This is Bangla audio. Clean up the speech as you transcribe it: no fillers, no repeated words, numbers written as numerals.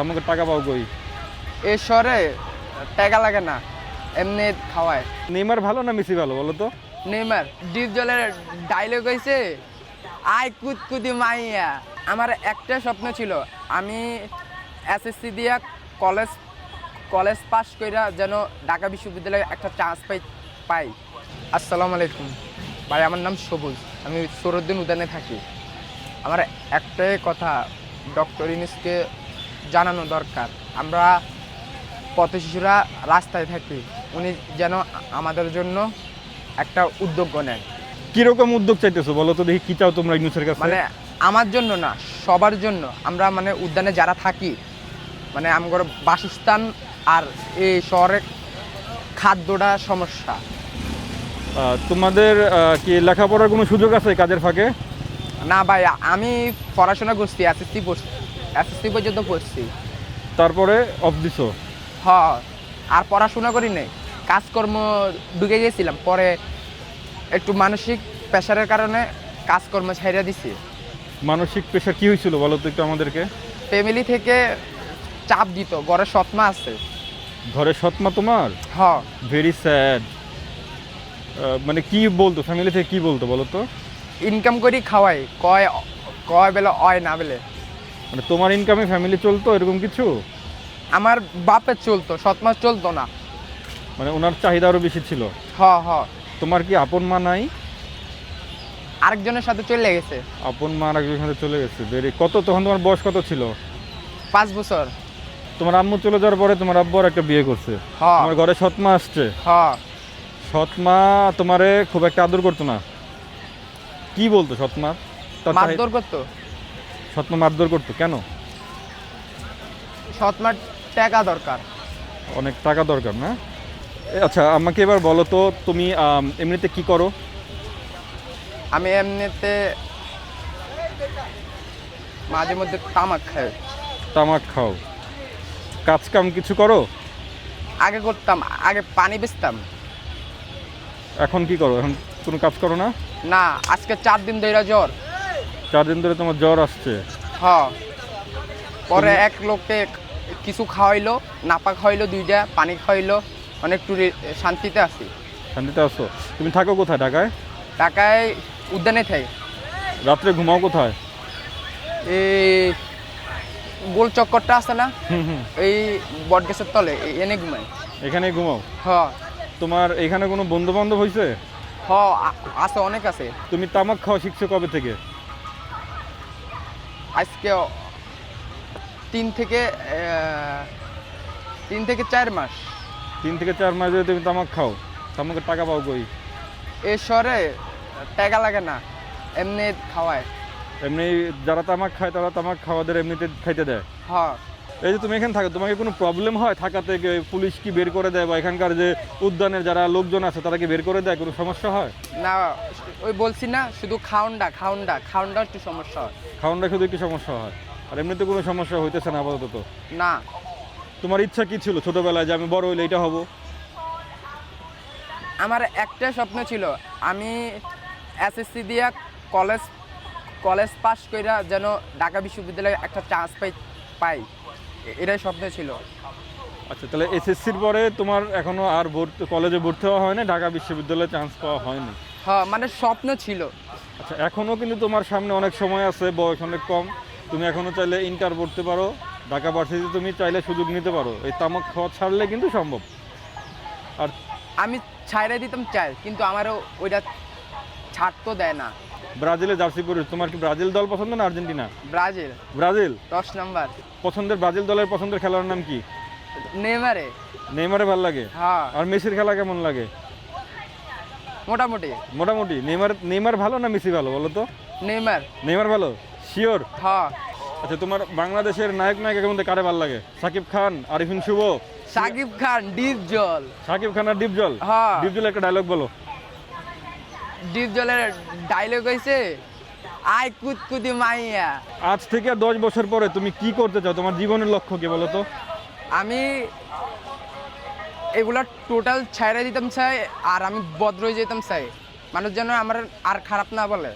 আমাকে টাকা পাও কই? এই শহরে টাকা লাগে না, এমনি খাওয়ায়। নেইমার ভালো না মেসি ভালো বলো তো? নেইমার ডিপ জলের ডায়লগ হয়েছে, আয় কুতকুতি মাইয়া। আমার একটা স্বপ্ন ছিল, আমি এসএসসি দিয়া কলেজ পাস কইরা যেন ঢাকা বিশ্ববিদ্যালয়ে একটা চান্স পাই। আসসালামু আলাইকুম ভাই, আমার নাম সবুজ, আমি সরুদ্দিন উদ্যানে থাকি। আমার একটাই কথা ডক্টর ইউনূসকে জানানো দরকার, আমরা পথ শিশুরা রাস্তায় থাকি, উনি যেন আমাদের জন্য একটা উদ্যোগ নেন। কিরকম উদ্যোগ চাইতেছো বলো তো দেখি, কি চাও তোমরা ইউনূসের কাছে? মানে আমার জন্য না, সবার জন্য। আমরা মানে উদ্যানে যারা থাকি, মানে আমার বাসস্থান আর এই শহরে খাদ্যটা সমস্যা। তোমাদের কি লেখাপড়ার কোনো সুযোগ আছে কাজের ফাঁকে? না ভাই, আমি পড়াশোনা করছি, এসএসসি পর্যন্ত পড়ছি। তারপরে অফ দিছো? হ্যাঁ, আর পড়াশোনা করি নাই, কাজকর্ম ঢুকে গেছিলাম, পরে একটু মানসিক প্রেশারের কারণে কাজকর্ম ছাইড়া দিছি। মানসিক প্রেশার কি হয়েছিল বলো তো একটু আমাদেরকে? ফ্যামিলি থেকে চাপ দিত, ঘরে সৎমা আছে। ঘরে সৎমা তোমার? হ্যাঁ। Very sad. মানে কি বলতো ফ্যামিলি থেকে, কি বলতো বলো তো? ইনকাম করি খাওয়াই, কয় কয় বেলা হয় না বেলে। মানে তোমার ইনকামে ফ্যামিলি চলতো এরকম কিছু? আমার বাপের চলতো, সৎমা চলতো না। মানে ওনার চাহিদা আরও বেশি ছিল? হ্যাঁ হ্যাঁ। তোমার কি আপন মা নাই? আরেকজনের সাথে চলে গেছে। আপন মা আরেকজনের সাথে চলে গেছে। কত তখন তোমার বয়স কত ছিল? 5 বছর। তোমার আম্মু চলে যাওয়ার পরে তোমার আব্বু আর একটা বিয়ে করছে। হ্যাঁ। তোমার ঘরে সৎমা আসছে। হ্যাঁ। সৎমা তোমারে খুব একটা আদর করতো না? কি বলতো সৎমা? মারধর করতো। সৎমা মারধর করতো কেন? সৎমার টাকা দরকার। অনেক টাকা দরকার না? আচ্ছা আমাকে এবার বলো তো, তুমি এমনিতে কি করো? আমি এমনিতে মাঝে মধ্যে তামাক খাই। তামাক খাও? কাজ কাম কিছু করো? আগে করতাম, আগে পানি বেচতাম। এখন কি করো? এখন কোনো কাজ করো না? না, আজকে 4 দিন ধরে জ্বর। 4 দিন ধরে তোমার জ্বর আসছে? হ্যাঁ। পরে এক লোককে কিছু খাওয়াইলো, নাপা খাওয়াইলো, 2টা পানি খাওয়াইলো, অনেকটু শান্তিতে আছি। শান্তিতে আছো? তুমি থাকো কোথায় ঢাকায়? ঢাকায় উদ্যানে থাই। রাত্রে ঘুমাও কোথায়? এই গোল চক্করটা আছে না, হুম হুম। এই বট গাছের তলে এনে ঘুমাই। এখানেই ঘুমাও? হ্যাঁ। তোমার এখানে কোনো বন্ধু বান্ধব হয়েছে? হ্যাঁ আছে, অনেক আছে। তুমি তামাক খাওয়া শিখছো কবে থেকে? আজকে 3 থেকে 4 মাস। 3 থেকে 4 মাস ধরে তুমি তামাক খাও? তামাকের টাকা পাও কই? এই শহরে টাকা লাগে না, এমনি খাওয়ায়। এমনি যারা তামাক খায় তারা তামাক খাওয়াদের এমনিতে খাইতে দেয়? হ্যাঁ। এই যে তুমি এখানে থাকো, তোমাকে কোনো প্রবলেম হয় থাকাতে? পুলিশ কি বের করে দেয়, বা এখানকার যে উদ্যানের যারা লোকজন আছে তারা কি বের করে দেয়? কোনো সমস্যা হয় না, ওই বলছি না, শুধু খাওয়ানটা একটু সমস্যা হয়। খাওয়ানটা শুধু একটু সমস্যা হয়, আর এমনিতে কোনো সমস্যা হইতেছে না আপাতত? না। তোমার ইচ্ছা কি ছিল ছোটবেলায় যে আমি বড় হইলে এটা হব? আমার একটা স্বপ্ন ছিল, আমি এসএসসি দিয়া কলেজ পাস কইরা যেন ঢাকা বিশ্ববিদ্যালয়ে একটা চান্স পাই, এটাই স্বপ্ন ছিল। আচ্ছা, তাহলে এসএসসির পরে তোমার এখনো আর কলেজে ভর্তি হওয়া হয়নি, ঢাকা বিশ্ববিদ্যালয়ে চান্স পাওয়া হয়নি? হ্যাঁ, মানে স্বপ্ন ছিল। আচ্ছা, এখনো কিন্তু তোমার সামনে অনেক সময় আছে, বয়স অনেক কম, তুমি এখনো চাইলে ইন্টার পড়তে পারো, ঢাকা ভার্সিটিতে তুমি চাইলে সুযোগ নিতে পারো। এই তামাক খাওয়া ছাড়লে কিন্তু সম্ভব। আর আমি ছাইড়া দিতাম চাই, কিন্তু আমারও ওইটা ছাড় তো দেয় না। ব্রাজিলে জার্সি পরে, তোমার কি ব্রাজিল দল পছন্দ না আর্জেন্টিনা? ব্রাজিল। Brazil 10 number. পছন্দের ব্রাজিল দলের পছন্দের খেলোয়াড়ের নাম কি? নেইমারে। নেইমারে ভালো লাগে? হ্যাঁ। আর মেসির খেলা কেমন লাগে? মোটামুটি। মোটামুটি। নেইমার ভালো না মেসি ভালো বলো তো? নেইমার ভালো? শিওর? হ্যাঁ। আচ্ছা, তোমার বাংলাদেশের নায়ক নায়িকার মধ্যে কারে ভালো লাগে? সাকিব খান, আরিফিন শুভ? সাকিব খান, ডিপ জল। সাকিব খান আর ডিপজল? হ্যাঁ। ডিপজল একটা ডায়লগ বলো। ডিপ জলের ডায়লগ হয়েছে, আয় কুতকুতি মাইয়া। আজ থেকে 10 বছর পরে তুমি কি করতে চাও? তোমার জীবনের লক্ষ্য কি বলো তো? আমি এগুলা টোটাল ছাইড়া দিতাম চাই, আর আমি বদরই যেতাম চাই, মানুষ যেন আমার আর খারাপ না বলে।